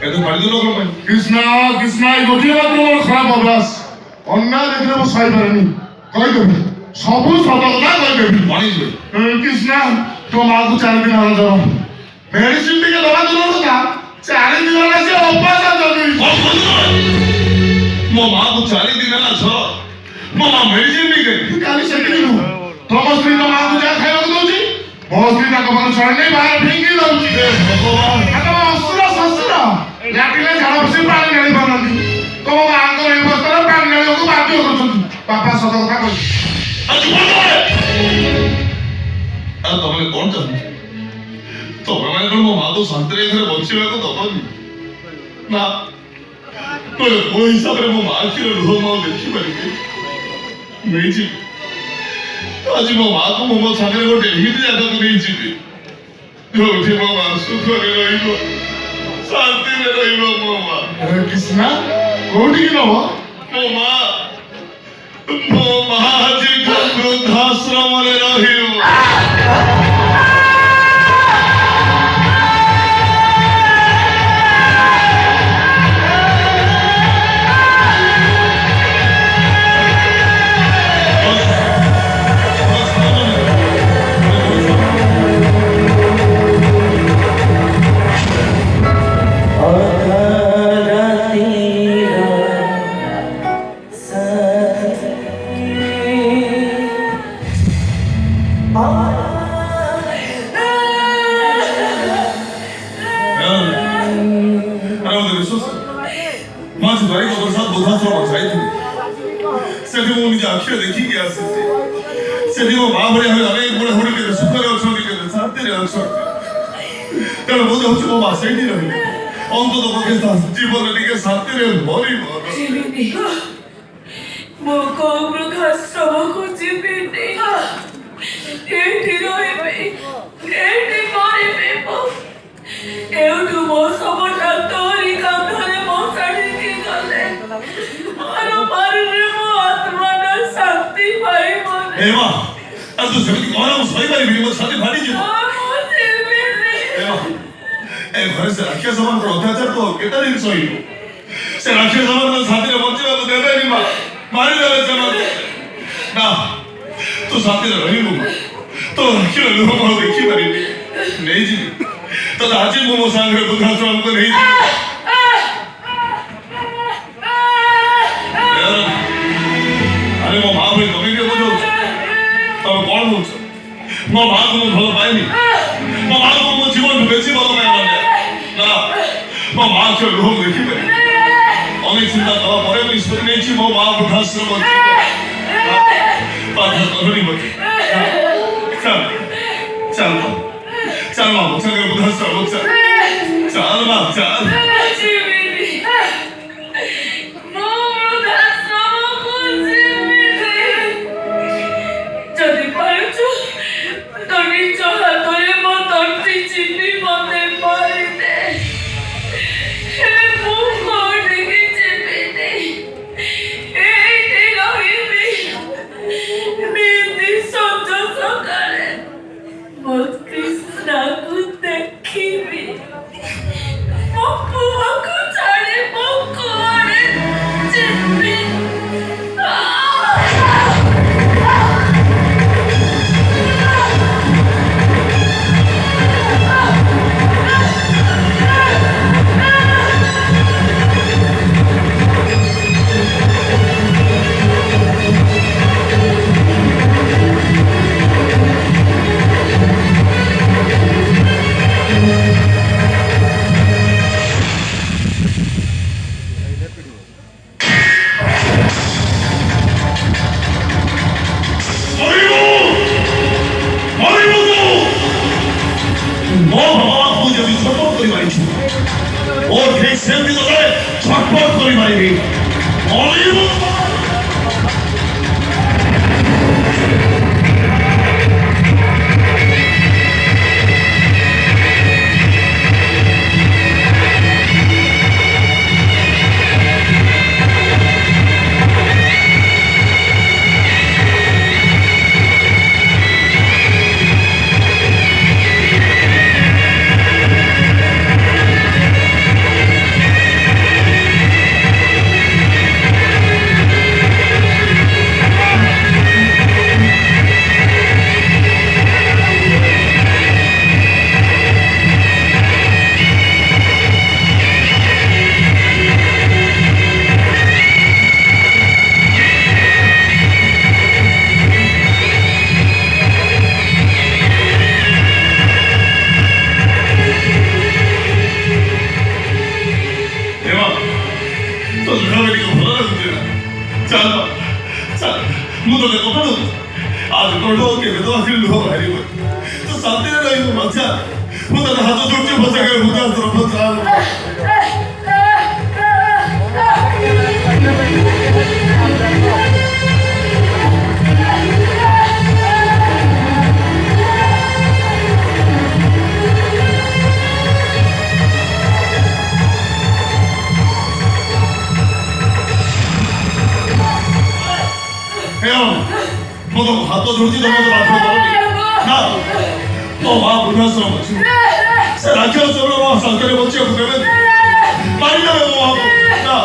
এত পাড়ি দিল কম কৃষ্ণা কৃষ্ণা এই গোটিয়ে মাত্র মোর খারাপ অভ্যাস অন্যায় দেখলে ମୁଁ ସହିପାରେନି କହିଦେବି ସବୁ ସତ କଥା କହିଦେବି মানিস କୃଷ୍ଣା ତୋ ମାଆକୁ 4 ଦିନ ହେଲା ଜର ମେଡିସିନ ଟିକେ ଦବା ଦୂର କଥା 4 ଦିନ ହେଲା ସେ ଅଭ୍ୟାସ ଜଗି ମୋ ମାଆକୁ 4 ଦିନ ହେଲା ଝର ମୋ ମା ମେଡିସିନ ବି ଖାଇ କାଲି ସେଠିକି ନୁହଁ ତମ ସ୍ତ୍ରୀ ତମ ମାଆକୁ ଯାହା ଖାଇବାକୁ ଦଉଛି ମୋ ସ୍ତ୍ରୀ ତାଙ୍କ ପାଖରେ ଛଡ଼ା ନେଇ ବାହାରେ ଫିଙ୍ଗି ଦଉଛି ତମ ଅସୁର ଶ୍ୱଶୁର ଲାଟିଲେ ଝାଳ ବସି ପାଣି ଢାଳି ପାରୁନାହାନ୍ତି ତମ ମାଆଙ୍କର ଏଇ ଅବସ୍ଥାରେ ପାଣି ଢାଳିବାକୁ ବାଧ୍ୟ କରୁଛନ୍ତି ବାପା ସତ କଥା କହିଛି ଆଉ ତମେ କଣ ଚାହୁଁଛ ତମେ ମାନେ କଣ ମୋ ମାଆକୁ ଶାନ୍ତିରେ ଘରେ ବଞ୍ଚିବାକୁ ଦବନି ନା କୋଉ ହିସାବରେ ମୋ ମା କ୍ଷୀର ଲୁହ ମୁଁ ଆଉ ଦେଖିପାରିବି ନେଇଯିବି ଆଜି ମୋ ମାଆକୁ ମୁଁ ମୋ ସାଙ୍ଗରେ ଗୋଟେ ଏମିତି ଜାଗାକୁ ନେଇଯିବି ଯୋଉଠି ମୋ ମା ସୁଖରେ ରହିବ ଶାନ୍ତିରେ ରହିବ ମୋ ମା କୃଷ୍ଣା କୋଉଠିକି ନବ ମୋ ମା ଆଜି ବୃଦ୍ଧାଶ୍ରମରେ ରହିବ ସେଠି ମୁଁ ନିଜ ଆଖିରେ ଦେଖିକି ଆସିଛି ସେଠି ମୋ ମା ଭଳିଆ ଭାବେ ଅନେକ ଗୁଣ ହୁଡ଼ି କେତେ ସୁଖରେ ଅଛନ୍ତି କେତେ ଶାନ୍ତିରେ ଅଛନ୍ତି ତେଣୁ ମୁଁ ଚାହୁଁଛି ମୋ ମା ସେଇଠି ରହିବ ଅନ୍ତତଃ ପକ୍ଷେ ଜୀବନରେ ଟିକେ ଶାନ୍ତିରେ ମରିବ ମୁଁ କୋଉ ବୃଦ୍ଧାଶ୍ରମକୁ ଯିବିନି ଏଇଠି ରହିବି ଏଇଠି ମରିବି ଏଇଠୁ ମୋ ଶବଟା ତୋରି କାନ୍ଧରେ ବସାଡ଼ିକି ଗଲେ ମୋର ମରିରେ ମୋ ଆତ୍ମାଟା ଶାନ୍ତି ପାଇବନି ଏ ମା ଆଉ ତୁ ସେମିତି କଣ ମୁଁ ସହିପାରିବିନି ମୋ ଛାତି ଫାଟିଯିବ ଏ ଘରେ ସେ ରାକ୍ଷସ ମାନଙ୍କର ଅତ୍ୟାଚାର ତ କେତେ ଦିନ ସହିବ ସେ ରାକ୍ଷସ ମାନଙ୍କ ଛାତିରେ ବଞ୍ଚିବାକୁ ଦେବେନି ମା ମାରିଦେବେ ସେମାନେ ନା ତୁ ଶାନ୍ତିରେ ରହିବୁ ତୋ ଆଖିର ଲୁହ ମୁଁ ଆଉ ଦେଖିପାରିବି ନେଇଯିବି ତତେ ଆଜି ମୁଁ ମୋ ସାଙ୍ଗରେ ବୃଦ୍ଧାଶ୍ରମକୁ ନେଇଯିବି ଆରେ ମୋ ମା ଭଳି ତମେ କିଏ ବୁଝାଉଛ ତମେ କଣ କହୁଛ ମୋ ମାଆକୁ ମୁଁ ଭଲ ପାଇନି ମୋ ମାଆକୁ ମୋ ଜୀବନଠୁ ବେଶୀ ଭଲ ପାଇବା ନା ମୋ ମା କ୍ଷୀର ଲୁହ ମୁଁ ଦେଖିପାରିବି ଅନେକ ଚିନ୍ତା କଲା ପରେ ମୁଁ ନିଷ୍ପତ୍ତି ନେଇଛି ମୋ ମା ବୃଦ୍ଧାଶ୍ରମ ବାଧ୍ୟ କରନି ମତେ ଚାଲ ଚାଲ ଚାଲ ମା ମୋ ସାଙ୍ଗରେ ବୃଦ୍ଧାଶ୍ରମ ଚାଲ ଚାଲ ମା ଚାଲ ଚାଲ ଚାଲ ମୁଁ ତୋତେ କଥା ଦଉଛି ଆଜି କଣ କେବେ ତ ଆଖିରେ ଲୁହ ବାହାରିବ ତୁ ଶାନ୍ତିରେ ରହିବୁ ମଜା ମୁଁ ତୋତେ ହାତ ଯୋଡୁଛି ବସାକରେ ମୁଁ ତୋର ଚାଲ ମୁଁ ତ ହାତ ଯୋଡୁଛି ତମେ ମତେ ବାଧ୍ୟ କରନି ନା ମୋ ମା ବୃଦ୍ଧାଶ୍ରମ ଅଛି ସେ ରାଜ୍ୟ ମୋ ଶାନ୍ତିରେ ବଞ୍ଚିବାକୁ ଦେବେନି ମାରିଦେବେ ମୋ ମାକୁ ନା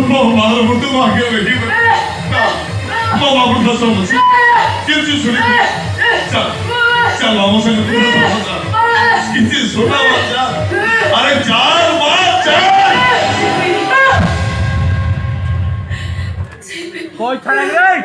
ମୋ ମାର ମୃତ୍ୟୁ ମୋ ଆଗରେ ଦେଖିବେ ନା ମୋ ମା ବୃଦ୍ଧାଶ୍ରମ ଅଛି କିଛି ଶୁଣିବି ଚାଲ ଚାଲ ଆମ ସାଙ୍ଗେ କିଛି ଶୁଣା ଚା ଆରେ ଚାଲ ମା ଚାଲ Coi thằng đây.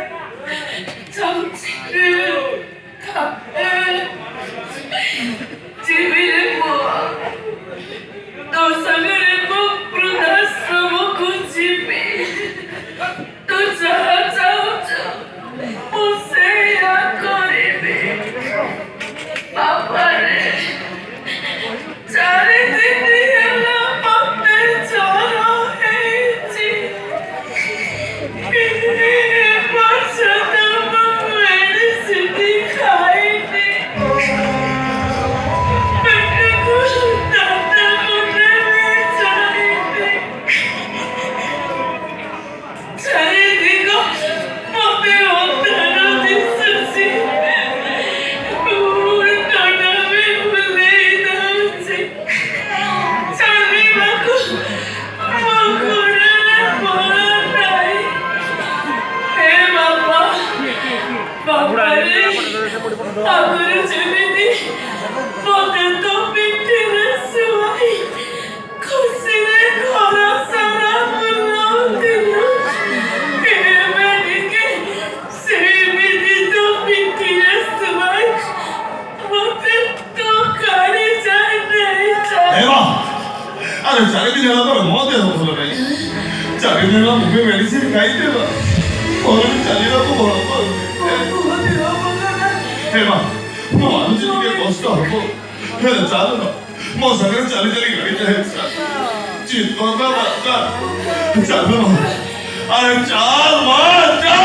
अरे 4 दिन ହେଲା ପରେ ମୋ ଦେହ ଭଲ ନାହିଁ 4 ଦିନ ହେଲା ମୁଁ ମେଡିସିନ ଖାଇଦେବା ମୋର ଚାଲିବାକୁ ଭଲ ପାଉନି ହେ ମା ମୁଁ ମାନୁଛି ଟିକେ କଷ୍ଟ ହବ ହେଲେ ଚାଲ ନା ମୋ ସାଙ୍ଗରେ ଚାଲି ଚାଲି ଗାଡ଼ି ଯାଏ ଚିତ ବାପା ଚାଲ ଆରେ ଚାଲ ମା ଚାଲ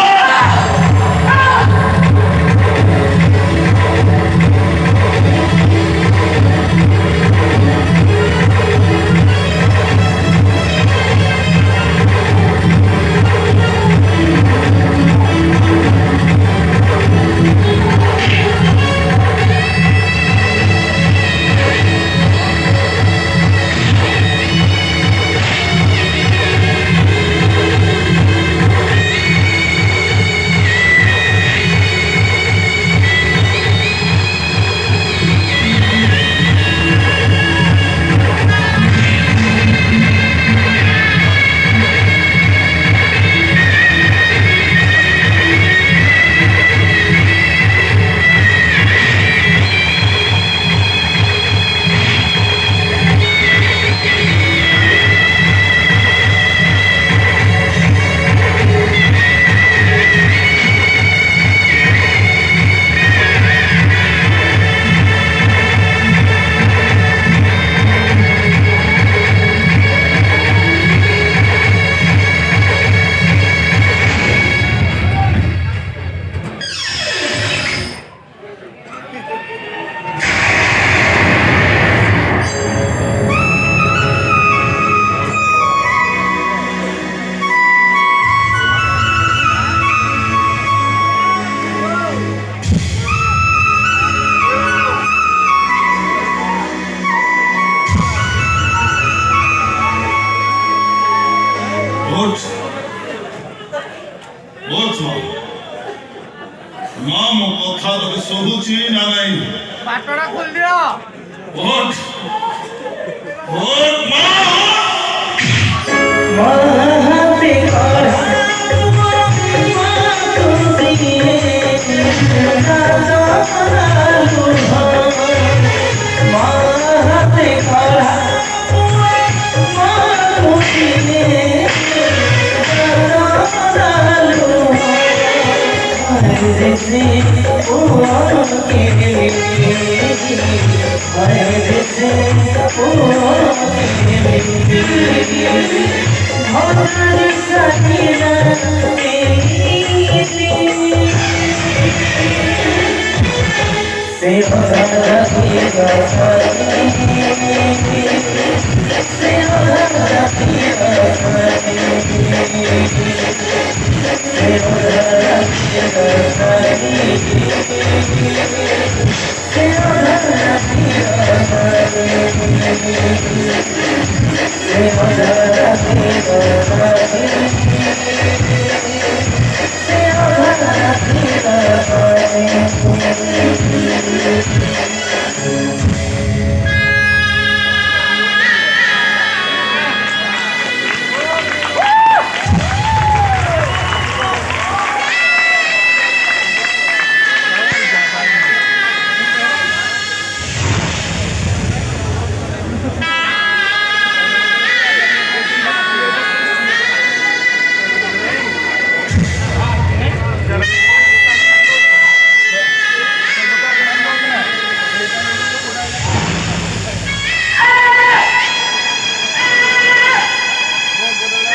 ଶୋଭୁଛି ନା ନାହିଁ ବାଟଟା ଖୋଲି ଦିଅ ଭୋଟ ଭୋଟ ମା Ma Se